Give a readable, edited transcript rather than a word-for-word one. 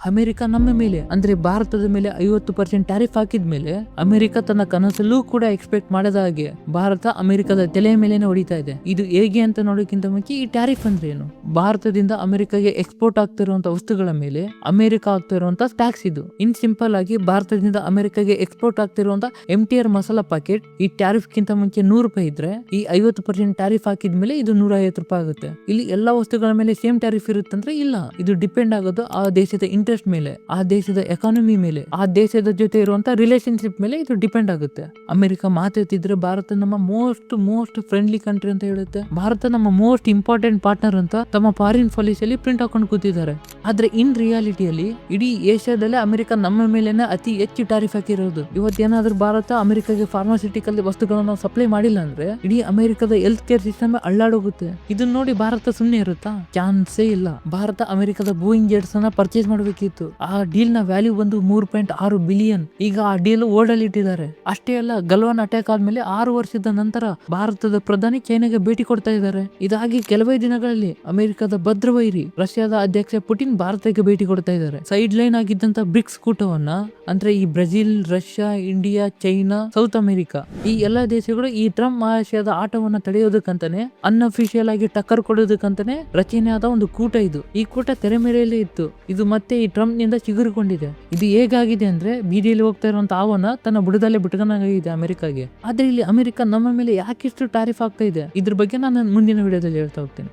America ನಮ್ಮ ಮೇಲೆ ಅಂದ್ರೆ ಭಾರತದ ಮೇಲೆ 50% ಟ್ಯಾರಿಫ್ ಹಾಕಿದ ಮೇಲೆ ಅಮೆರಿಕ ತನ್ನ ಕನಸಲ್ಲೂ ಕೂಡ ಎಕ್ಸ್ಪೆಕ್ಟ್ ಮಾಡದ ಹಾಗೆ ಭಾರತ ಅಮೆರಿಕದ ತಲೆಯ ಮೇಲೆನೆ ಹೊಡಿತಾ ಇದೆ. ಇದು ಹೇಗೆ ಅಂತ ನೋಡೋಕ್ಕಿಂತ ಮುಂಚೆ ಈ ಟ್ಯಾರಿಫ್ ಅಂದ್ರೆ ಏನು? ಭಾರತದಿಂದ ಅಮೆರಿಕಾಗೆ ಎಕ್ಸ್ಪೋರ್ಟ್ ಆಗ್ತಿರುವಂತಹ ವಸ್ತುಗಳ ಮೇಲೆ ಅಮೆರಿಕ ಆಗ್ತಿರುವಂತಹ ಟ್ಯಾಕ್ಸ್ ಇದು. ಇನ್ ಸಿಂಪಲ್ ಆಗಿ ಭಾರತದಿಂದ ಅಮೆರಿಕಾಗೆ ಎಕ್ಸ್ಪೋರ್ಟ್ ಆಗ್ತಿರುವಂತಹ MTR ಮಸಾಲಾ ಪ್ಯಾಕೆಟ್ ಈ ಟ್ಯಾರಿಫ್ ಗಿಂತ ಮುಂಚೆ 100 ರೂಪಾಯಿ ಇದ್ರೆ ಈ 50% ಟ್ಯಾರಿಫ್ ಹಾಕಿದ ಮೇಲೆ ಇದು 150 ರೂಪಾಯಿ ಆಗುತ್ತೆ. ಇಲ್ಲಿ ಎಲ್ಲಾ ವಸ್ತುಗಳ ಮೇಲೆ ಸೇಮ್ ಟ್ಯಾರಿಫ್ ಇರುತ್ತಂದ್ರೆ ಇಲ್ಲ, ಇದು ಡಿಪೆಂಡ್ ಆಗೋದು ಆ ದೇಶದ ಇಂಟ್ರೆಸ್ಟ್ ಮೇಲೆ, ಆ ದೇಶದ ಎಕಾನಮಿ ಮೇಲೆ, ಆ ದೇಶದ ಜೊತೆ ಇರುವಂತಹ ರಿಲೇಶನ್ಶಿಪ್ ಮೇಲೆ ಇದು ಡಿಪೆಂಡ್ ಆಗುತ್ತೆ. ಅಮೆರಿಕ ಮಾತಾಡ್ತಿದ್ರೆ ಭಾರತ ನಮ್ಮ ಮೋಸ್ಟ್ ಫ್ರೆಂಡ್ಲಿ ಕಂಟ್ರಿ ಅಂತ ಹೇಳುತ್ತೆ. ಭಾರತ ನಮ್ಮ ಮೋಸ್ಟ್ ಇಂಪಾರ್ಟೆಂಟ್ ಪಾರ್ಟ್ನರ್ ಅಂತ ತಮ್ಮ ಫಾರಿನ್ ಪಾಲಿಸಿಯಲ್ಲಿ ಪ್ರಿಂಟ್ ಹಾಕೊಂಡು ಕೂತಿದ್ದಾರೆ. ಆದ್ರೆ ಇನ್ ರಿಯಾಲಿಟಿಯಲ್ಲಿ ಇಡೀ ಏಷ್ಯಾದಲ್ಲೇ ಅಮೆರಿಕ ನಮ್ಮ ಮೇಲೆನೆ ಅತಿ ಹೆಚ್ಚು ಟ್ಯಾರಿಫ್ ಹಾಕಿರೋದು. ಇವತ್ತೇನಾದ್ರೂ ಭಾರತ ಅಮೆರಿಕಾಗೆ ಫಾರ್ಮಾಸ್ಯೂಟಿಕಲ್ ವಸ್ತುಗಳನ್ನು ಸಪ್ಲೈ ಮಾಡಿಲ್ಲ ಅಂದ್ರೆ ಇಡೀ ಅಮೆರಿಕದ ಹೆಲ್ತ್ ಕೇರ್ ಸಿಸ್ಟಮ್ ಅಳ್ಳಾಡೋಗುತ್ತೆ. ಇದನ್ನ ನೋಡಿ ಭಾರತ ಸುಮ್ಮನೆ ಇರುತ್ತಾ? ಚಾನ್ಸೇ ಇಲ್ಲ. ಭಾರತ ಅಮೆರಿಕದ ಬೋಯಿಂಗ್ ಜೆಟ್ಸ್ ಅನ್ನ ಪರ್ಚೇಸ್ ಮಾಡಬೇಕಿತ್ತು. ಆ ಡೀಲ್ ನ ವ್ಯಾಲ್ಯೂ ಬಂದು 3.6 ಬಿಲಿಯನ್. ಈಗ ಆ ಡೀಲ್ ಓಡಲ್ಲಿ ಇಟ್ಟಿದ್ದಾರೆ. ಅಷ್ಟೇ ಅಲ್ಲ, ಗಲ್ವಾನ್ ಅಟ್ಯಾಕ್ ಆದ್ಮೇಲೆ 6 ವರ್ಷದ ನಂತರ ಭಾರತದ ಪ್ರಧಾನಿ ಚೈನಾಗೆ ಭೇಟಿ ಕೊಡ್ತಾ ಇದ್ದಾರೆ. ಇದಾಗಿ ಕೆಲವೇ ದಿನಗಳಲ್ಲಿ ಅಮೆರಿಕದ ಭದ್ರವೈರಿ ರಷ್ಯಾದ ಅಧ್ಯಕ್ಷ ಪುಟಿನ್ ಭಾರತಕ್ಕೆ ಭೇಟಿ ಕೊಡ್ತಾ ಇದ್ದಾರೆ. ಸೈಡ್ ಲೈನ್ ಆಗಿದ್ದಂತ ಬ್ರಿಕ್ಸ್ ಕೂಟವನ್ನ ಅಂದ್ರೆ ಈ Brazil, Russia, India, China, south America ಈ ಎಲ್ಲಾ ದೇಶಗಳು ಈ ಟ್ರಂಪ್ ಮಹಾಶಯದ ಆಟವನ್ನ ತಡೆಯೋದಕ್ಕಂತಾನೆ ಅನ್ಅಫಿಷಿಯಲ್ ಆಗಿ ಟಕ್ಕರ್ ಕೊಡೋದಕ್ಕಂತಾನೆ ರಚನೆ ಆದ ಒಂದು ಕೂಟ ಇದು. ಈ ಕೂಟ ತೆರೆ ಮೇರೆಯಲ್ಲೇ ಇತ್ತು. ಇದು ಮತ್ತೆ ಈ ಟ್ರಂಪ್ ನಿಂದ ಚಿಗುರಿಕೊಂಡಿದೆ. ಇದು ಹೇಗಾಗಿದೆ ಅಂದ್ರೆ ಬೀದಿಯಲ್ಲಿ ಹೋಗ್ತಾ ಇರುವಂತ ಆವನ ತನ್ನ ಬುಡದಲ್ಲೇ ಬಿಟ್ಕೊಂಡಾಗಿದೆ ಅಮೆರಿಕಾಗೆ. ಆದ್ರೆ ಇಲ್ಲಿ ಅಮೆರಿಕ ನಮ್ಮ ಮೇಲೆ ಯಾಕಿಷ್ಟು ಟ್ಯಾರಿಫ್ ಆಗ್ತಾ ಇದೆ, ಇದ್ರ ಬಗ್ಗೆ ನಾನು ಮುಂದಿನ ವಿಡಿಯೋದಲ್ಲಿ ಹೇಳ್ತಾ ಹೋಗ್ತೇನೆ.